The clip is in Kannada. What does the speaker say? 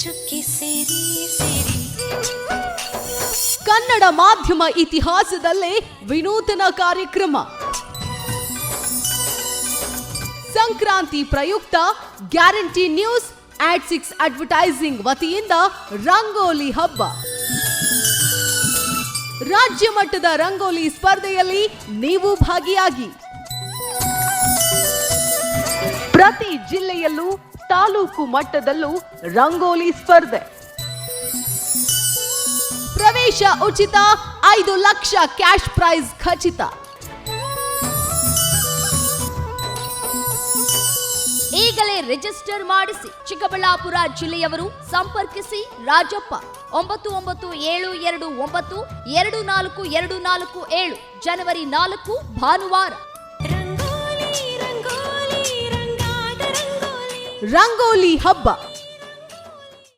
ಚುಕ್ಕಿ ಸೇರಿ ಸೇರಿ. ಕನ್ನಡ ಮಾಧ್ಯಮ ಇತಿಹಾಸದಲ್ಲೇ ವಿನೂತನ ಕಾರ್ಯಕ್ರಮ. ಸಂಕ್ರಾಂತಿ ಪ್ರಯುಕ್ತ ಗ್ಯಾರಂಟಿ ನ್ಯೂಸ್ @6 ಅಡ್ವರ್ಟೈಸಿಂಗ್ ವತಿಯಿಂದ ರಂಗೋಲಿ ಹಬ್ಬ. ರಾಜ್ಯ ಮಟ್ಟದ ರಂಗೋಲಿ ಸ್ಪರ್ಧೆಯಲ್ಲಿ ನೀವು ಭಾಗಿಯಾಗಿ. ಪ್ರತಿ ಜಿಲ್ಲೆಯಲ್ಲೂ ತಾಲೂಕು ಮಟ್ಟದಲ್ಲೂ ರಂಗೋಲಿ ಸ್ಪರ್ಧೆ. ಪ್ರವೇಶ ಉಚಿತ, 5 ಲಕ್ಷ ಕ್ಯಾಶ್ ಪ್ರೈಸ್ ಖಚಿತ. ಈಗಲೇ ರಿಜಿಸ್ಟರ್ ಮಾಡಿಸಿ. ಚಿಕ್ಕಬಳ್ಳಾಪುರ ಜಿಲ್ಲೆಯವರು ಸಂಪರ್ಕಿಸಿ ರಾಜಪ್ಪ 9972924247. ಜನವರಿ 4 ಭಾನುವಾರ. ರಂಗೋಲಿ ರಂಗೋಲಿ ರಂಗಾದ ರಂಗೋಲಿ. ರಂಗೋಲಿ ಹಬ್ಬ